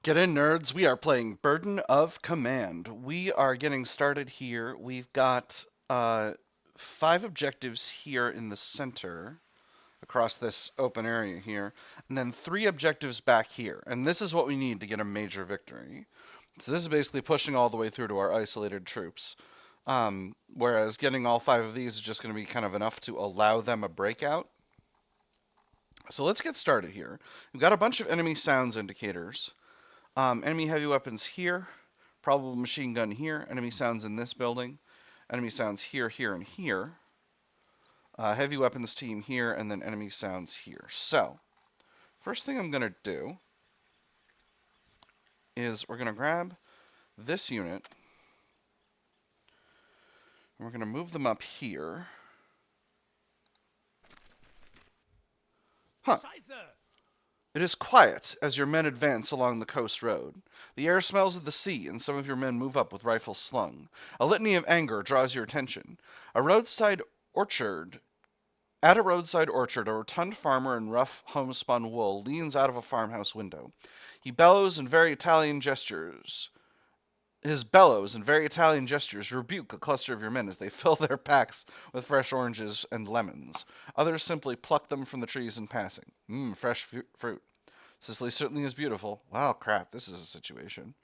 Get in, nerds. We are playing Burden of Command. We are getting started here. We've got 5 objectives here in the center across this open area here, and then 3 objectives back here. And this is what we need to get a major victory. So this is basically pushing all the way through to our isolated troops. Whereas getting all 5 of these is just going to be kind of enough to allow them a breakout. So let's get started here. We've got a bunch of enemy sounds indicators. Enemy heavy weapons here. Probable machine gun here. Enemy sounds in this building. Enemy sounds here, here, and here. Heavy weapons team here, and then enemy sounds here. So, first thing I'm going to do is we're going to grab this unit, and we're going to move them up here. Huh. It is quiet as your men advance along the coast road. The air smells of the sea, and some of your men move up with rifles slung. A litany of anger draws your attention. A roadside orchard At a roadside orchard, a rotund farmer in rough homespun wool leans out of a farmhouse window. He bellows in very Italian gestures. His bellows and very Italian gestures rebuke a cluster of your men as they fill their packs with fresh oranges and lemons. Others simply pluck them from the trees in passing. Fresh fruit. Sicily certainly is beautiful. Wow, crap, this is a situation.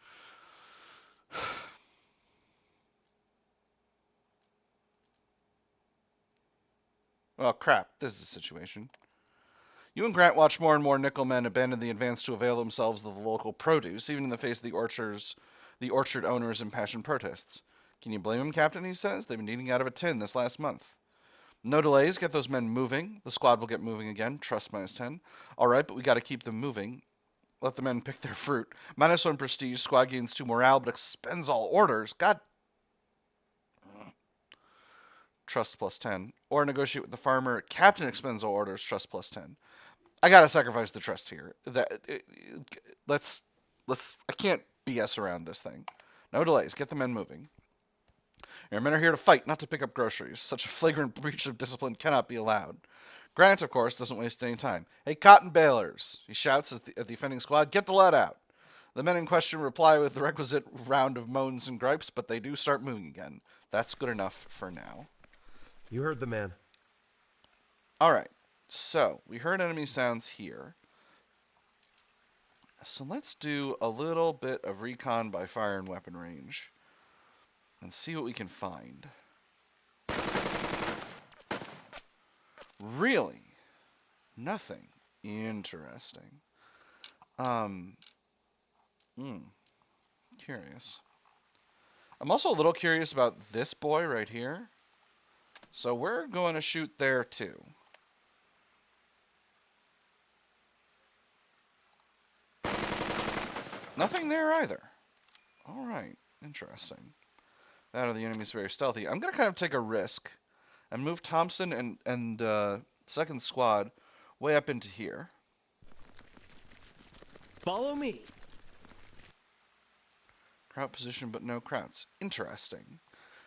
Well, crap, this is a situation. You and Grant watch more and more nickel men abandon the advance to avail themselves of the local produce, even in the face of the orchard owners' impassioned protests. Can you blame him, Captain? He says. They've been eating out of a tin this last month. No delays. Get those men moving. The squad will get moving again. Trust -10. All right, but we got to keep them moving. Let the men pick their fruit. -1 prestige. Squad gains 2 morale, but expends all orders. God. Trust +10. Or negotiate with the farmer. Captain expends all orders. Trust +10. I gotta sacrifice the trust here. Let's. I can't BS around this thing. No delays. Get the men moving. Your men are here to fight, not to pick up groceries. Such a flagrant breach of discipline cannot be allowed. Grant, of course, doesn't waste any time. Hey, Cottonbalers! He shouts at the offending squad. Get the lead out. The men in question reply with the requisite round of moans and gripes, but they do start moving again. That's good enough for now. You heard the man. All right. So, we heard enemy sounds here. So let's do a little bit of recon by fire and weapon range and see what we can find. Really? Nothing. Interesting. Curious. I'm also a little curious about this boy right here. So we're going to shoot there too. Nothing there either. All right. Interesting. That or the enemy's very stealthy. I'm going to kind of take a risk and move Thompson and second squad way up into here. Follow me. Kraut position, but no Krauts. Interesting.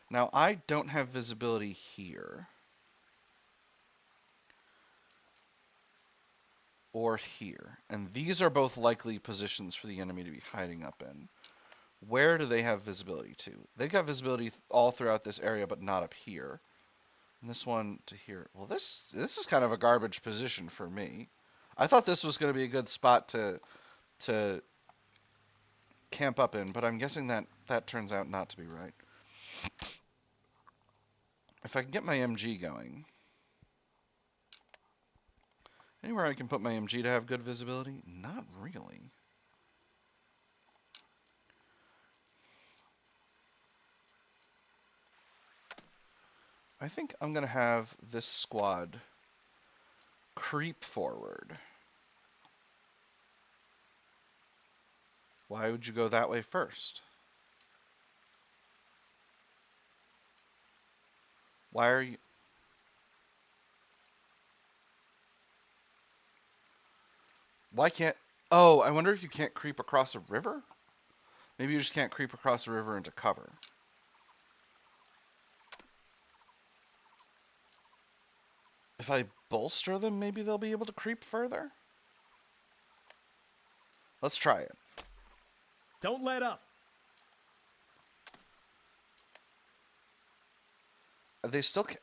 Now, I don't have visibility here. Or here. And these are both likely positions for the enemy to be hiding up in. Where do they have visibility to? They've got visibility all throughout this area, but not up here. And this one to here. Well, this is kind of a garbage position for me. I thought this was going to be a good spot to camp up in, but I'm guessing that turns out not to be right. If I can get my MG going. Anywhere I can put my MG to have good visibility? Not really. I think I'm going to have this squad creep forward. Why would you go that way first? Why are you... Why can't... Oh, I wonder if you can't creep across a river? Maybe you just can't creep across a river into cover. If I bolster them, maybe they'll be able to creep further? Let's try it. Don't let up. They still can't...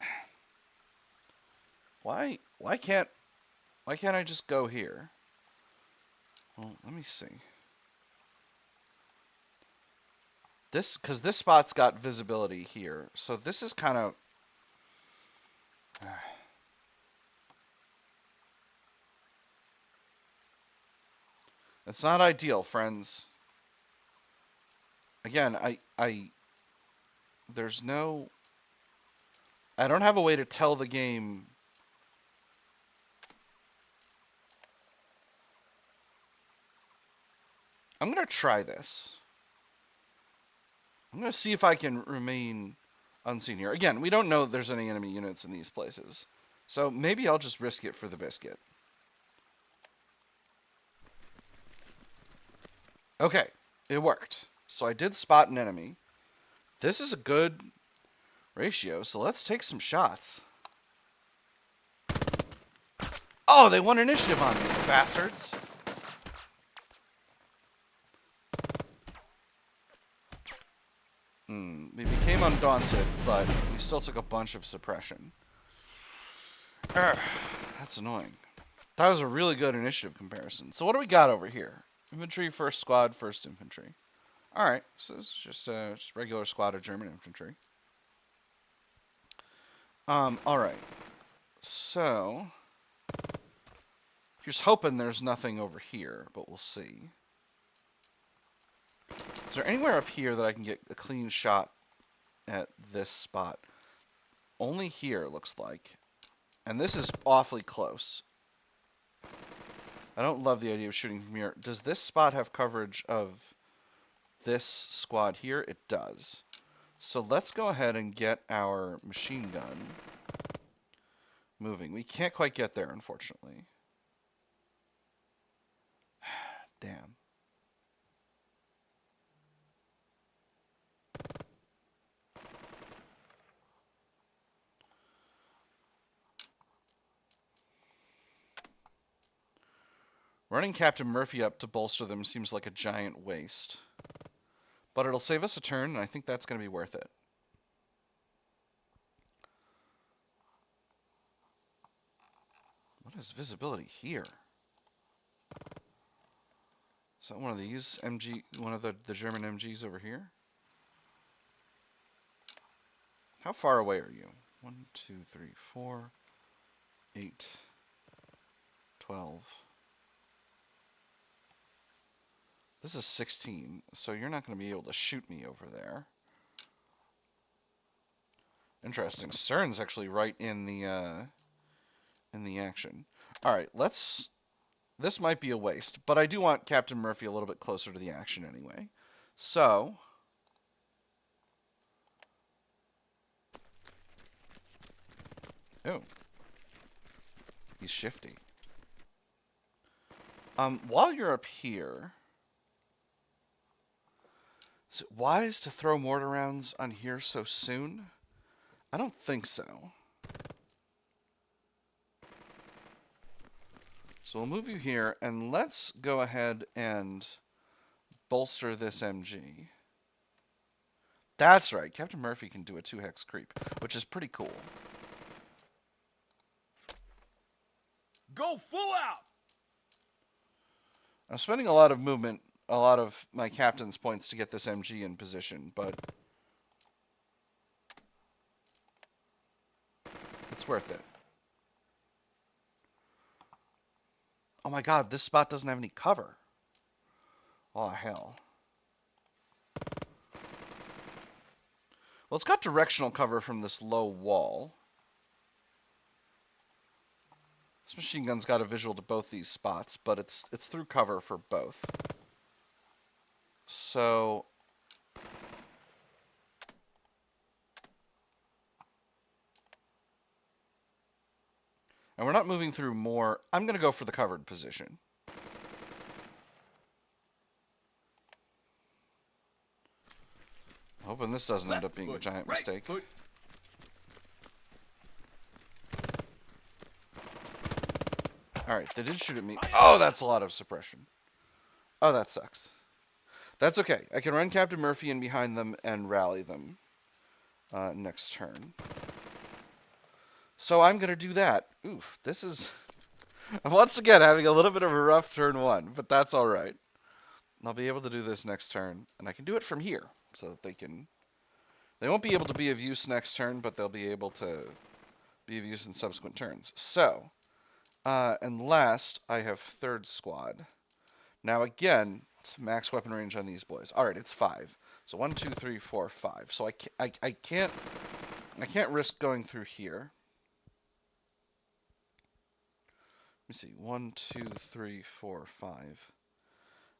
Why can't I just go here? Well, let me see. Because this spot's got visibility here, so this is kind of... It's not ideal, friends. Again, there's no... I don't have a way to tell the game... I'm going to try this. I'm going to see if I can remain unseen here. Again, we don't know if there's any enemy units in these places. So maybe I'll just risk it for the biscuit. Okay, it worked. So I did spot an enemy. This is a good ratio, so let's take some shots. Oh, they won initiative on me, the bastards. We became undaunted, but we still took a bunch of suppression. That's annoying. That was a really good initiative comparison. So what do we got over here? Infantry, first squad, first infantry. Alright, so it's just a regular squad of German infantry. Alright. So... here's hoping there's nothing over here, but we'll see. Is there anywhere up here that I can get a clean shot at this spot? Only here, looks like. And this is awfully close. I don't love the idea of shooting from here. Does this spot have coverage of this squad here? It does. So let's go ahead and get our machine gun moving. We can't quite get there, unfortunately. Damn. Running Captain Murphy up to bolster them seems like a giant waste. But it'll save us a turn, and I think that's going to be worth it. What is visibility here? Is that one of these MG, one of the German MGs over here? How far away are you? 1, 2, 3, 4, 8, 12. This is 16, so you're not going to be able to shoot me over there. Interesting. CERN's actually right in the action. All right, let's... This might be a waste, but I do want Captain Murphy a little bit closer to the action anyway. So... Oh. He's shifty. While you're up here... Is it wise to throw mortar rounds on here so soon? I don't think so. So we'll move you here, and let's go ahead and bolster this MG. That's right, Captain Murphy can do a 2-hex creep, which is pretty cool. Go full out! I'm spending a lot of movement, a lot of my captain's points to get this MG in position, but it's worth it. Oh my god, this spot doesn't have any cover. Oh, hell. Well, it's got directional cover from this low wall. This machine gun's got a visual to both these spots, but it's through cover for both. So... and we're not moving through more. I'm going to go for the covered position. Hoping this doesn't end up being a giant mistake. Alright, they did shoot at me. Oh, that's a lot of suppression. Oh, that sucks. That's okay. I can run Captain Murphy in behind them and rally them next turn. So I'm going to do that. Oof, this is, once again, having a little bit of a rough turn one, but that's all right. I'll be able to do this next turn, and I can do it from here, so that they won't be able to be of use next turn, but they'll be able to be of use in subsequent turns. So, and last, I have third squad. Now again, it's max weapon range on these boys. All right, it's 5. So 1, 2, 3, 4, 5. So I can't risk going through here. Let me see. 1, 2, 3, 4, 5.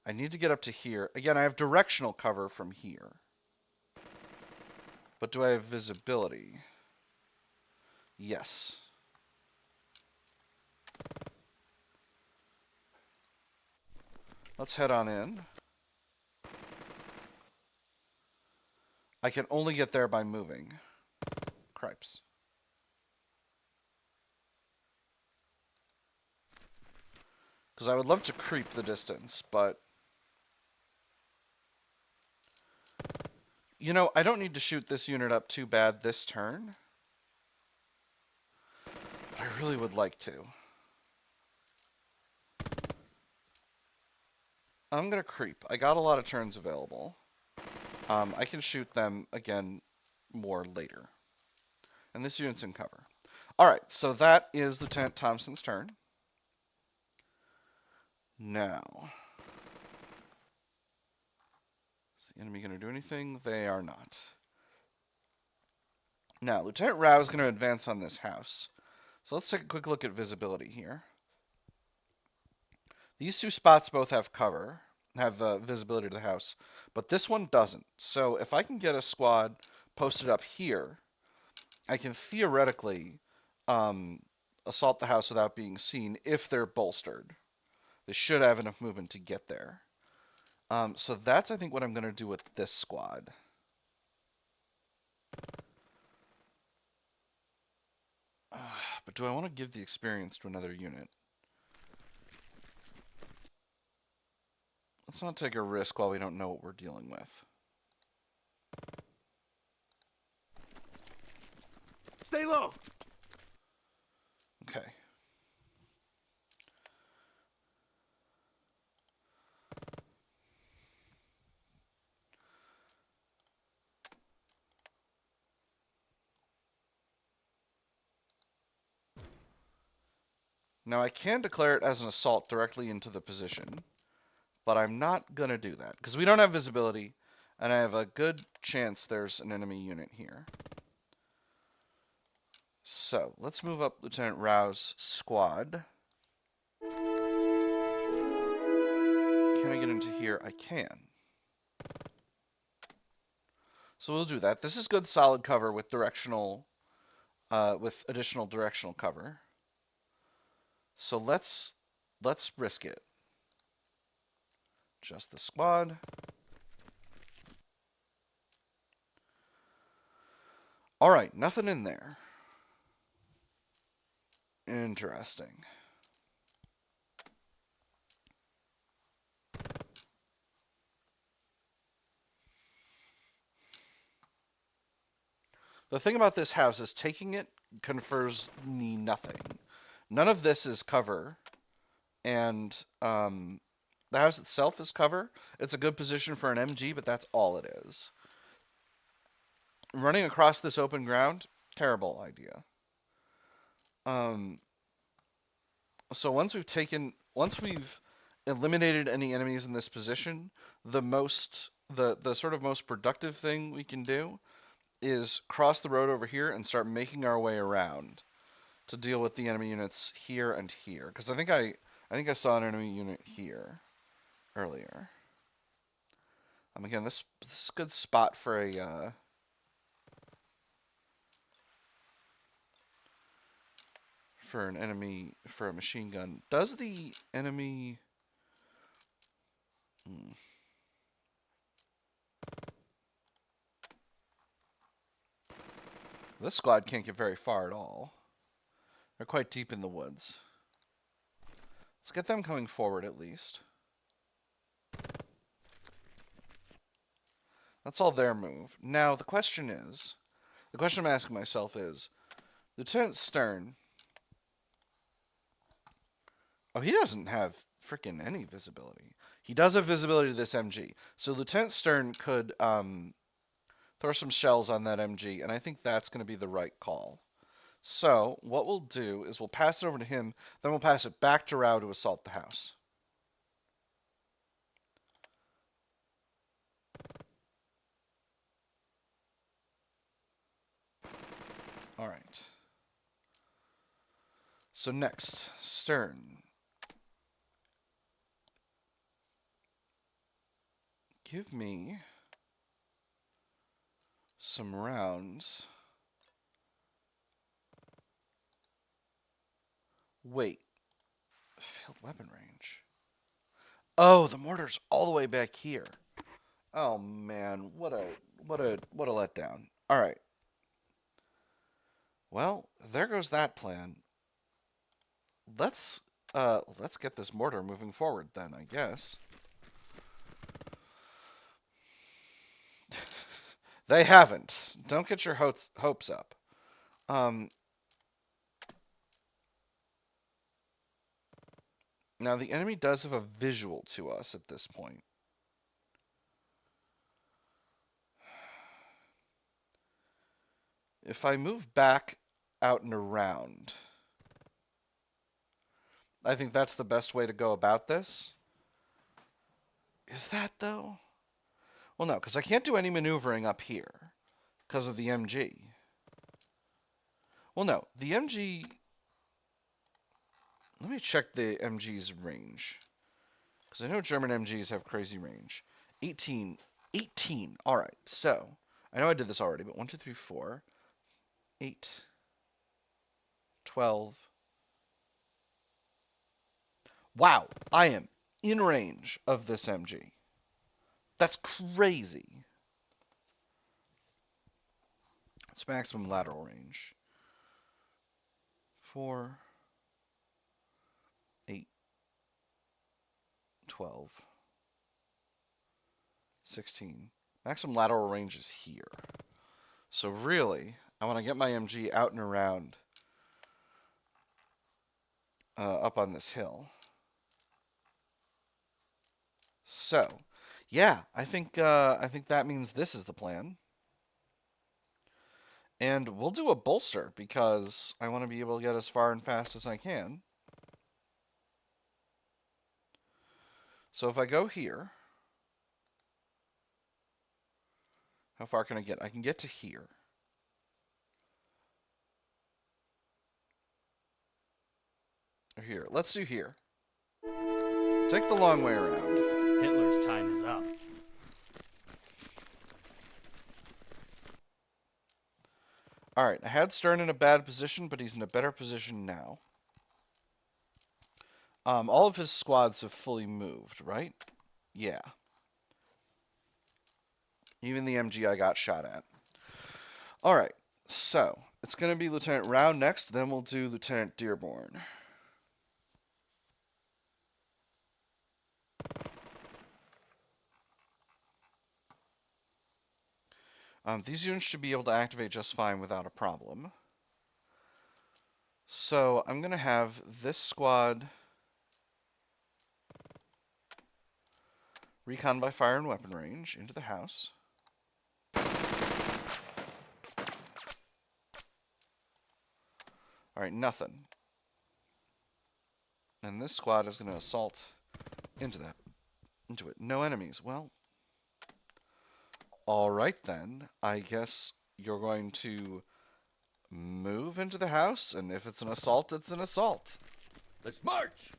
I need to get up to here. Again, I have directional cover from here. But do I have visibility? Yes. Let's head on in. I can only get there by moving. Cripes. Because I would love to creep the distance, but... You know, I don't need to shoot this unit up too bad this turn. But I really would like to. I'm going to creep. I got a lot of turns available. I can shoot them again more later. And this unit's in cover. Alright, so that is Lieutenant Thompson's turn. Now... is the enemy going to do anything? They are not. Now, Lieutenant Rao is going to advance on this house. So let's take a quick look at visibility here. These two spots both have cover, have visibility to the house, but this one doesn't. So if I can get a squad posted up here, I can theoretically assault the house without being seen if they're bolstered. They should have enough movement to get there. So that's, I think, what I'm going to do with this squad. But do I want to give the experience to another unit? Let's not take a risk while we don't know what we're dealing with. Stay low. Okay. Now I can declare it as an assault directly into the position, but I'm not going to do that because we don't have visibility, and I have a good chance there's an enemy unit here. So, let's move up Lieutenant Rao's squad. Can I get into here? I can. So we'll do that. This is good solid cover with with additional directional cover. So let's risk it. Just the squad. Alright, nothing in there. Interesting. The thing about this house is taking it confers me nothing. None of this is cover, and the house itself is cover. It's a good position for an MG, but that's all it is. Running across this open ground, terrible idea. So once we've eliminated any enemies in this position, the sort of most productive thing we can do is cross the road over here and start making our way around to deal with the enemy units here and here. Because I think I saw an enemy unit here earlier. Again, this is a good spot for a for a machine gun. Does the enemy? This squad can't get very far at all. They're quite deep in the woods. Let's get them coming forward at least. That's all their move. Now, the question I'm asking myself is, Lieutenant Stern, oh, he doesn't have freaking any visibility. He does have visibility to this MG. So Lieutenant Stern could throw some shells on that MG, and I think that's going to be the right call. So what we'll do is we'll pass it over to him, then we'll pass it back to Rao to assault the house. All right. So next, Stern. Give me some rounds. Wait. Field weapon range. Oh, the mortar's all the way back here. Oh man, what a letdown. All right. Well, there goes that plan. Let's get this mortar moving forward then, I guess. They haven't. Don't get your hopes up. Now the enemy does have a visual to us at this point. If I move back out and around, I think that's the best way to go about this. Is that, though? Well, no, because I can't do any maneuvering up here because of the MG. Well, no, the MG... Let me check the MG's range. Because I know German MGs have crazy range. 18. 18. All right, so... I know I did this already, but 1, 2, 3, 4... 8, 12. Wow, I am in range of this MG. That's crazy. It's maximum lateral range. 4, 8, 12, 16. Maximum lateral range is here. So really, I want to get my MG out and around up on this hill. So, yeah, I think that means this is the plan. And we'll do a bolster because I want to be able to get as far and fast as I can. So if I go here, how far can I get? I can get to here. Or here. Let's do here. Take the long way around. Hitler's time is up. Alright, I had Stern in a bad position, but he's in a better position now. All of his squads have fully moved, right? Yeah. Even the MG I got shot at. Alright, so it's going to be Lieutenant Rao next, then we'll do Lieutenant Dearborn. These units should be able to activate just fine without a problem. So I'm going to have this squad recon by fire and weapon range into the house. Alright, nothing. And this squad is going to assault into it. No enemies. Well, alright then. I guess you're going to move into the house, and if it's an assault, it's an assault. Let's march!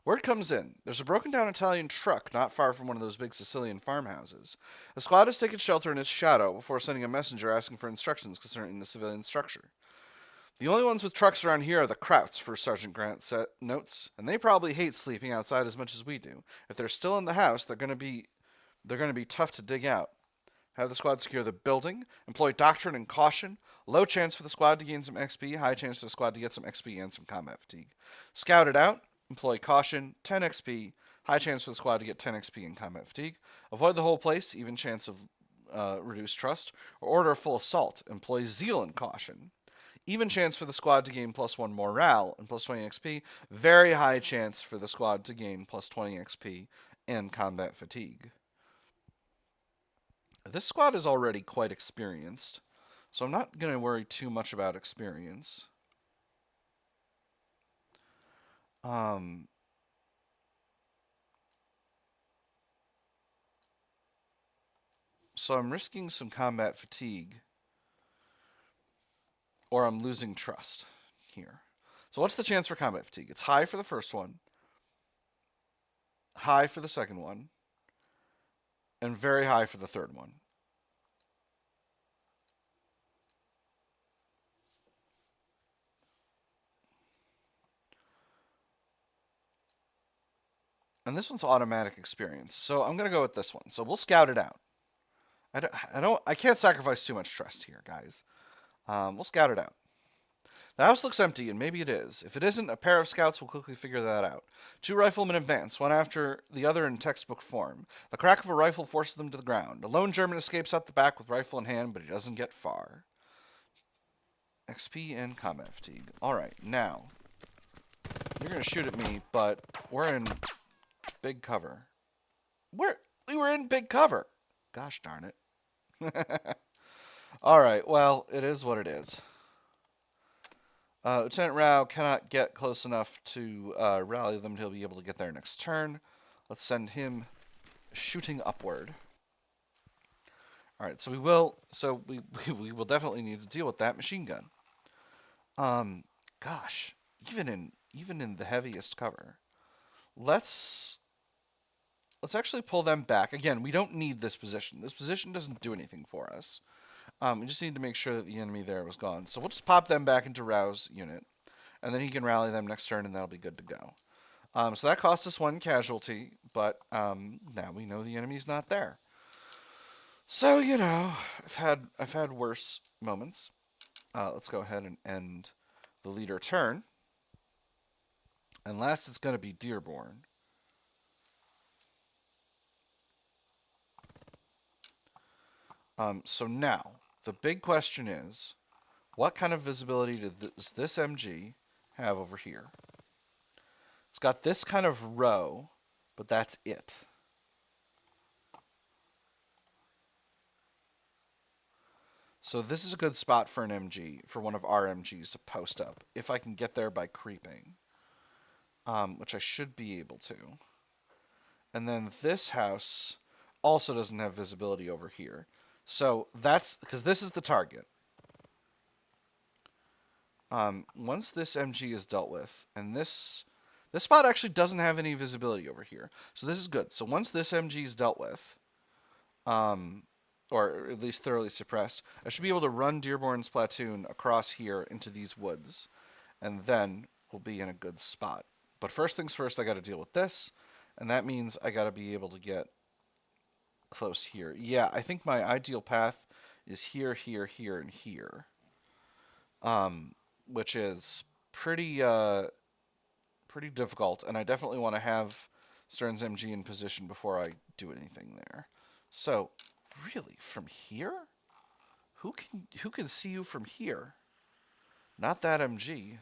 Word comes in. There's a broken down Italian truck not far from one of those big Sicilian farmhouses. A squad has taken shelter in its shadow before sending a messenger asking for instructions concerning the civilian structure. The only ones with trucks around here are the Krauts, First Sergeant Grant notes, and they probably hate sleeping outside as much as we do. If they're still in the house, they're going to be tough to dig out. Have the squad secure the building. Employ doctrine and caution. Low chance for the squad to gain some XP. High chance for the squad to get some XP and some combat fatigue. Scout it out. Employ caution. 10 XP. High chance for the squad to get 10 XP in combat fatigue. Avoid the whole place, even chance of reduced trust. Or order a full assault. Employ zeal and caution. Even chance for the squad to gain +1 morale and +20 XP. Very high chance for the squad to gain +20 XP and combat fatigue. This squad is already quite experienced, so I'm not going to worry too much about experience. So I'm risking some combat fatigue, or I'm losing trust here. So what's the chance for combat fatigue? It's high for the first one, high for the second one, and very high for the third one. And this one's automatic experience, so I'm gonna go with this one. So we'll scout it out. I can't sacrifice too much trust here, guys. We'll scout it out. The house looks empty, and maybe it is. If it isn't, a pair of scouts will quickly figure that out. 2 riflemen advance, one after the other in textbook form. The crack of a rifle forces them to the ground. A lone German escapes out the back with rifle in hand, but he doesn't get far. XP and combat fatigue. Alright, now. You're going to shoot at me, but we're in big cover. We were in big cover. Gosh darn it. Alright, well, it is what it is. Lieutenant Rao cannot get close enough to rally them. He'll be able to get there next turn. Let's send him shooting upward. All right, so we will. So we will definitely need to deal with that machine gun. Gosh, even in the heaviest cover, let's actually pull them back again. We don't need this position. This position doesn't do anything for us. We just need to make sure that the enemy there was gone. So we'll just pop them back into Rao's unit. And then he can rally them next turn, and that'll be good to go. So that cost us 1 casualty, but now we know the enemy's not there. So, you know, I've had worse moments. Let's go ahead and end the leader turn. And last it's going to be Dearborn. So now, the big question is, what kind of visibility does this MG have over here? It's got this kind of row, but that's it. So this is a good spot for an MG, for one of our MGs to post up, if I can get there by creeping, which I should be able to. And then this house also doesn't have visibility over here. So that's, because this is the target. Once this MG is dealt with, and this spot actually doesn't have any visibility over here. So this is good. So once this MG is dealt with, or at least thoroughly suppressed, I should be able to run Dearborn's platoon across here into these woods, and then we'll be in a good spot. But first things first, I got to deal with this, and that means I got to be able to get close here. Yeah, I think my ideal path is here, here, here, and here, which is pretty difficult, and I definitely want to have Stern's MG in position before I do anything there. So, really, from here? Who can see you from here? Not that MG.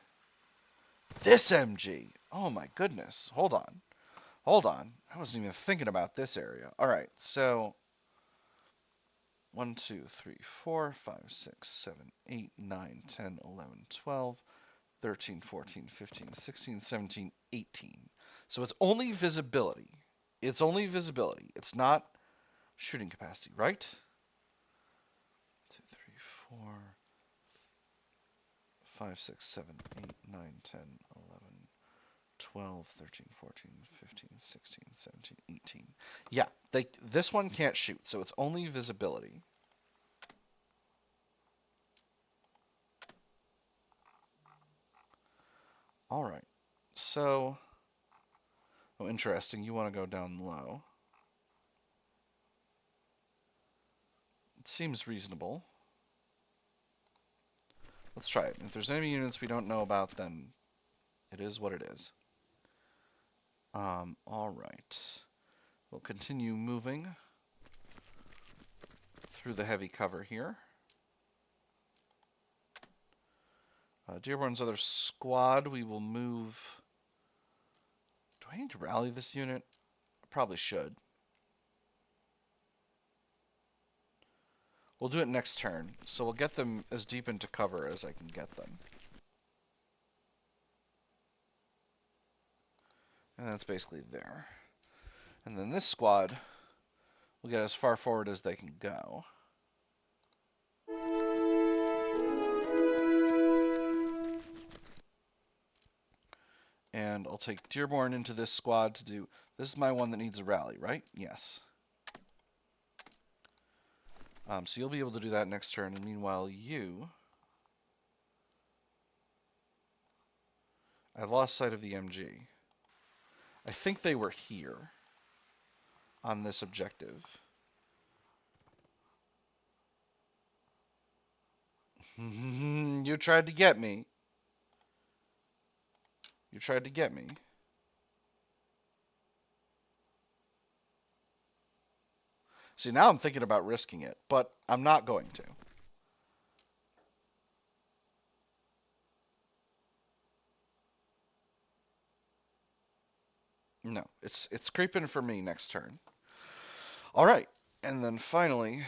This MG. Oh my goodness. Hold on. I wasn't even thinking about this area. All right, so 1, 2, 3, 4, 5, 6, 7, 8, 9, 10, 11, 12, 13, 14, 15, 16, 17, 18. So it's only visibility. It's not shooting capacity, right? 2, 3, 4, 5, 6, 7, 8, 9, 10, 11, 12, 13, 14, 15, 16, 17, 18. Yeah, this one can't shoot, so it's only visibility. All right. So, oh, interesting. You want to go down low. It seems reasonable. Let's try it. If there's enemy units we don't know about, then it is what it is. All right. We'll continue moving through the heavy cover here. Dearborn's other squad, we will move... Do I need to rally this unit? I probably should. We'll do it next turn, so we'll get them as deep into cover as I can get them. And that's basically there. And then this squad will get as far forward as they can go. And I'll take Dearborn into this squad to do... This is my one that needs a rally, right? Yes. So you'll be able to do that next turn, and meanwhile you... I've lost sight of the MG. I think they were here on this objective. You tried to get me. You tried to get me. See, now I'm thinking about risking it, but I'm not going to. No, it's creeping for me next turn. All right, and then finally,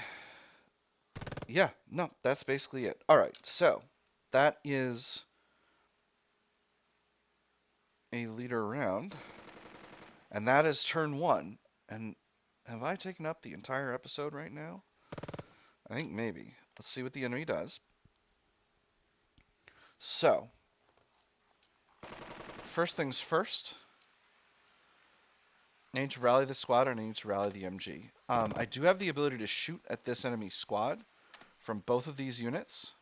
yeah, no, that's basically it. All right, so that is a leader round, and that is turn 1. And have I taken up the entire episode right now? I think maybe. Let's see what the enemy does. So, first things first. I need to rally the squad, and I need to rally the MG. I do have the ability to shoot at this enemy squad from both of these units.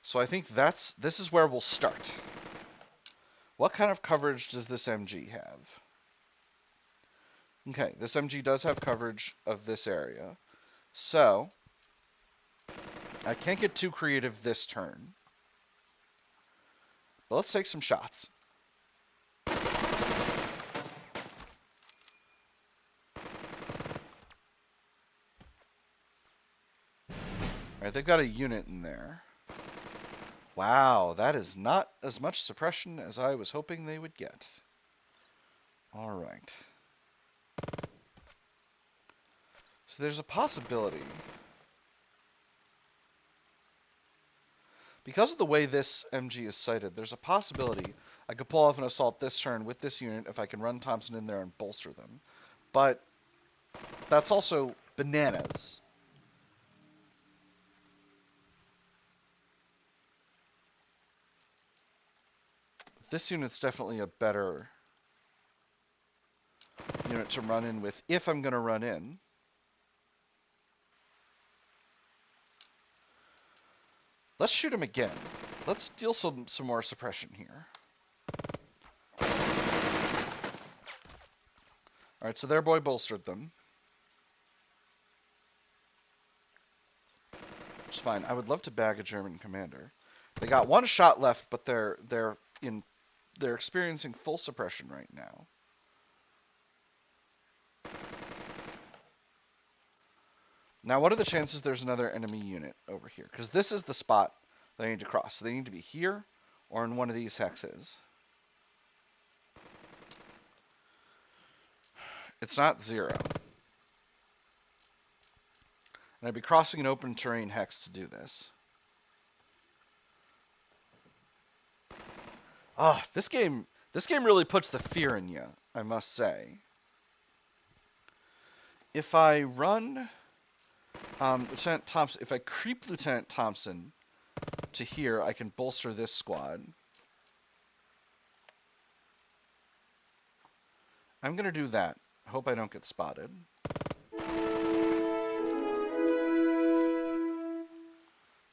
So I think this is where we'll start. What kind of coverage does this MG have? Okay, this MG does have coverage of this area. So, I can't get too creative this turn. But let's take some shots. Alright, they've got a unit in there. Wow, that is not as much suppression as I was hoping they would get. Alright. So there's a possibility. Because of the way this MG is sighted, there's a possibility I could pull off an assault this turn with this unit if I can run Thompson in there and bolster them. But that's also bananas. This unit's definitely a better unit to run in with if I'm going to run in. Let's shoot him again. Let's deal some more suppression here. Alright, so their boy bolstered them. Which is fine. I would love to bag a German commander. They got one shot left, but they're experiencing full suppression right now. Now, what are the chances there's another enemy unit over here? Because this is the spot they need to cross. So they need to be here or in one of these hexes. It's not 0. And I'd be crossing an open terrain hex to do this. Ah, this game really puts the fear in you, I must say. If I run Lieutenant Thompson, if I creep Lieutenant Thompson to here, I can bolster this squad. I'm going to do that. I hope I don't get spotted.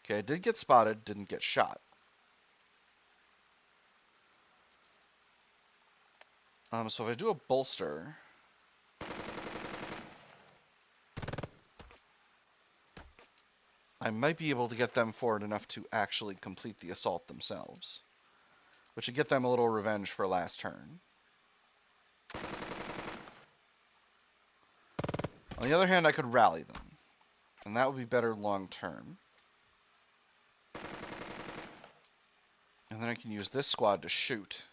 Okay, I did get spotted, didn't get shot. So if I do a bolster, I might be able to get them forward enough to actually complete the assault themselves, which would get them a little revenge for last turn. On the other hand, I could rally them. And that would be better long term. And then I can use this squad to shoot.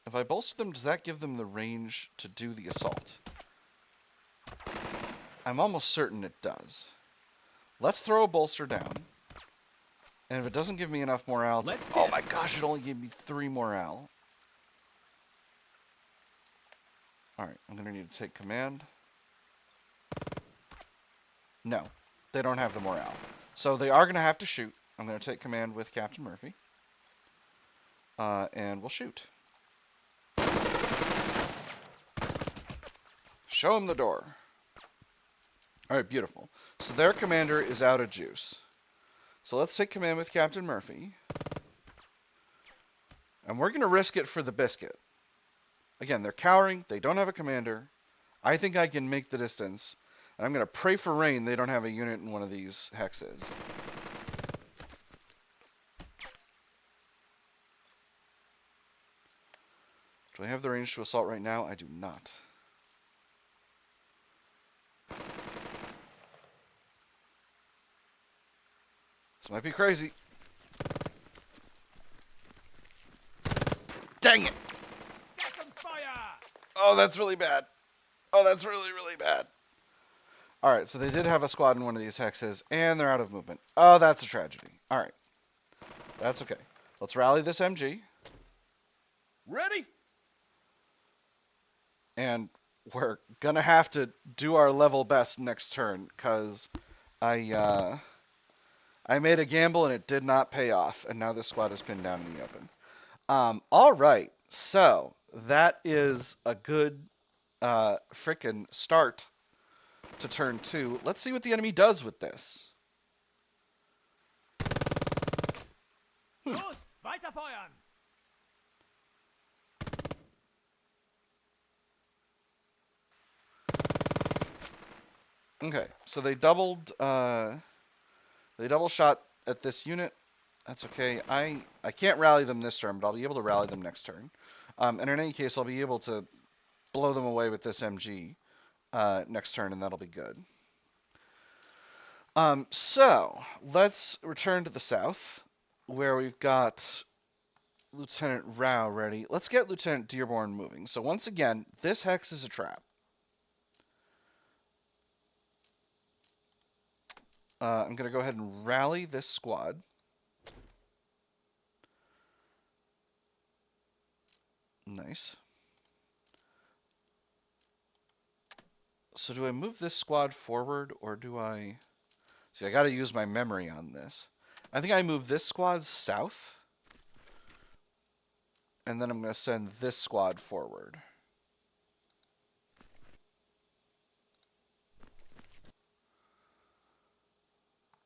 If I bolster them, does that give them the range to do the assault? I'm almost certain it does. Let's throw a bolster down. And if it doesn't give me enough morale to... Oh my gosh, it only gave me 3 morale. Alright, I'm going to need to take command. No, they don't have the morale. So they are going to have to shoot. I'm going to take command with Captain Murphy. And we'll shoot. Show them the door. Alright, beautiful. So their commander is out of juice. So let's take command with Captain Murphy. And we're going to risk it for the biscuit. Again, they're cowering. They don't have a commander. I think I can make the distance. And I'm going to pray for rain they don't have a unit in one of these hexes. Do I have the range to assault right now? I do not. This might be crazy. Dang it! Oh, that's really bad. Oh, that's really, really bad. Alright, so they did have a squad in one of these hexes, and they're out of movement. Oh, that's a tragedy. Alright. That's okay. Let's rally this MG. Ready? And we're gonna have to do our level best next turn, because I made a gamble and it did not pay off, and now this squad is pinned down in the open. Alright, so that is a good frickin' start to turn 2. Let's see what the enemy does with this. Los, weiterfeuern! Okay, so they double shot at this unit. That's okay. I can't rally them this turn, but I'll be able to rally them next turn. And in any case, I'll be able to blow them away with this MG next turn, and that'll be good. So let's return to the south, where we've got Lieutenant Rao ready. Let's get Lieutenant Dearborn moving. So once again, this hex is a trap. I'm going to go ahead and rally this squad. Nice. So do I move this squad forward, or do I... See, I got to use my memory on this. I think I move this squad south. And then I'm going to send this squad forward.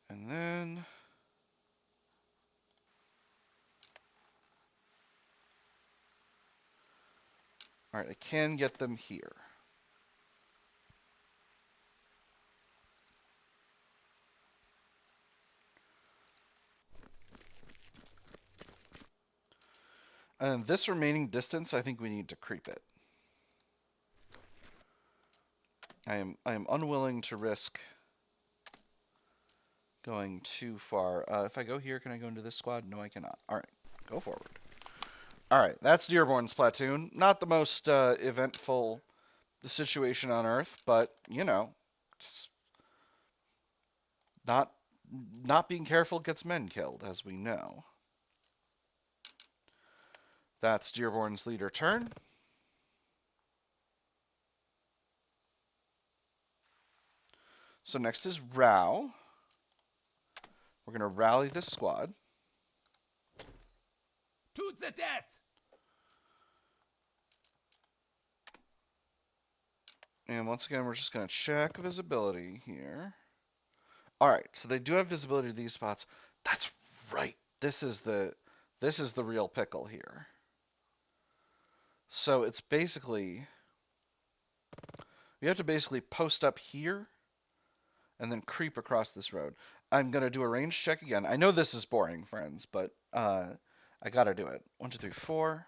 And then... Alright, I can get them here. And this remaining distance, I think we need to creep it. I am unwilling to risk going too far. If I go here, can I go into this squad? No, I cannot. Alright, go forward. Alright, that's Dearborn's platoon. Not the most eventful situation on Earth, but, you know, not being careful gets men killed, as we know. That's Dearborn's leader turn. So next is Rao. We're going to rally this squad. To the death! And once again, we're just going to check visibility here. Alright, so they do have visibility to these spots. That's right. This is the real pickle here. So it's basically... We have to basically post up here and then creep across this road. I'm going to do a range check again. I know this is boring, friends, but I got to do it. 1, 2, 3, 4,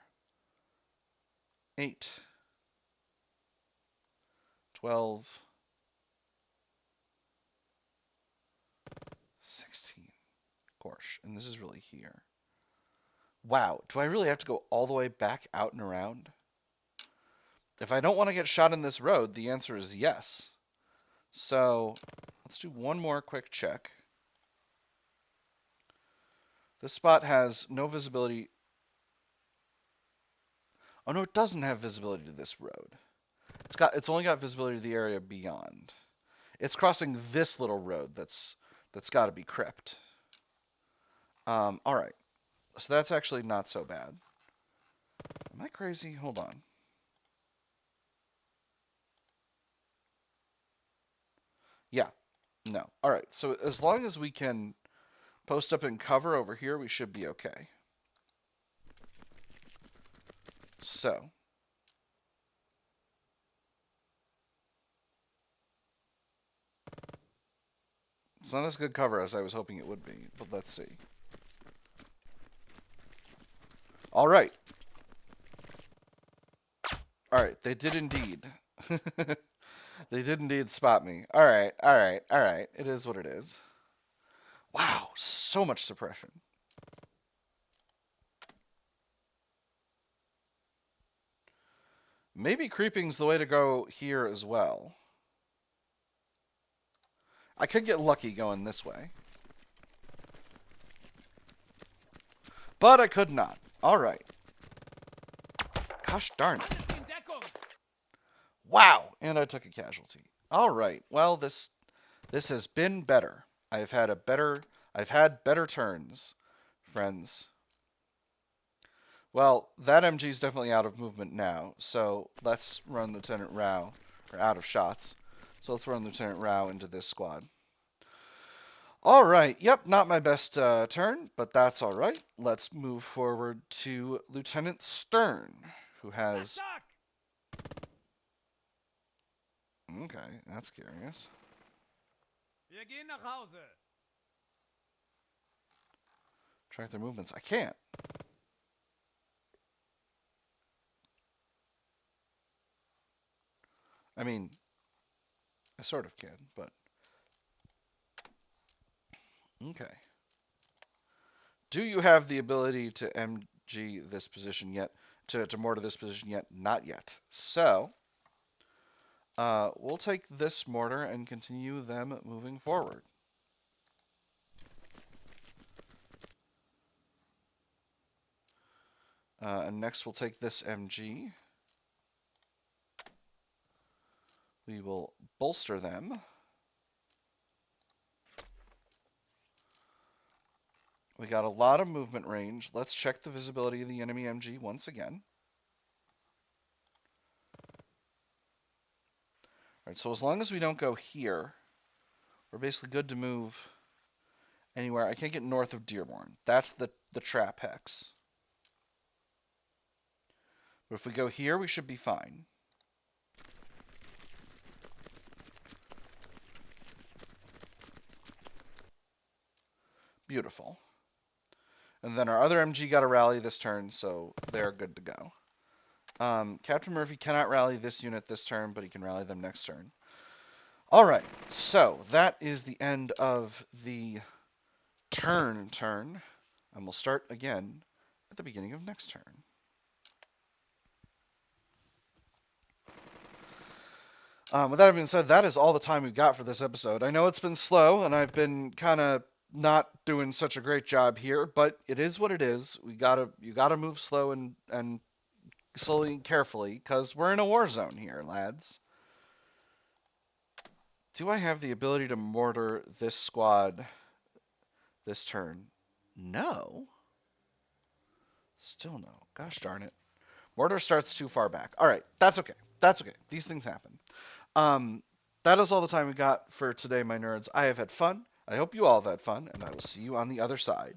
8, 12, 16. Gosh, and this is really here. Wow, do I really have to go all the way back out and around? If I don't want to get shot in this road, the answer is yes. So, let's do one more quick check. This spot has no visibility. Oh no, it doesn't have visibility to this road. It's only got visibility to the area beyond. It's crossing this little road that's got to be crypt. All right. So that's actually not so bad. Am I crazy? Hold on. Yeah. No. All right. So as long as we can post up in cover over here, we should be okay. So. It's not as good cover as I was hoping it would be, but let's see. All right. All right. They did indeed. They did indeed spot me. All right. All right. All right. It is what it is. Wow. So much suppression. Maybe creeping's the way to go here as well. I could get lucky going this way. But I could not. All right. Gosh darn it. Wow, and I took a casualty. All right. Well, this has been better. I've had better turns, friends. Well, that MG's definitely out of movement now, so let's run Lieutenant Rao, or out of shots. So let's run Lieutenant Rao into this squad. All right. Yep, not my best turn, but that's all right. Let's move forward to Lieutenant Stern, who has... Okay, that's curious. Wir gehen nach Hause. Track their movements. I can't. I mean, I sort of can, but... Okay. Do you have the ability to MG this position yet? To mortar this position yet? Not yet. So, we'll take this mortar and continue them moving forward. And next we'll take this MG. We will bolster them. We got a lot of movement range. Let's check the visibility of the enemy MG once again. Alright, so as long as we don't go here, we're basically good to move anywhere. I can't get north of Dearborn. That's the trap hex. But if we go here, we should be fine. Beautiful. And then our other MG got a rally this turn, so they're good to go. Captain Murphy cannot rally this unit this turn, but he can rally them next turn. All right, so that is the end of the turn, and we'll start again at the beginning of next turn. With that being said, that is all the time we've got for this episode. I know it's been slow, and I've been kind of not doing such a great job here, but it is what it is. You gotta move slow and slowly and carefully, because we're in a war zone here, lads. Do I have the ability to mortar this squad this turn? No. Still no. Gosh darn it. Mortar starts too far back. All right, that's okay. That's okay. These things happen. That is all the time we got for today, my nerds. I have had fun. I hope you all have had fun, and I will see you on the other side.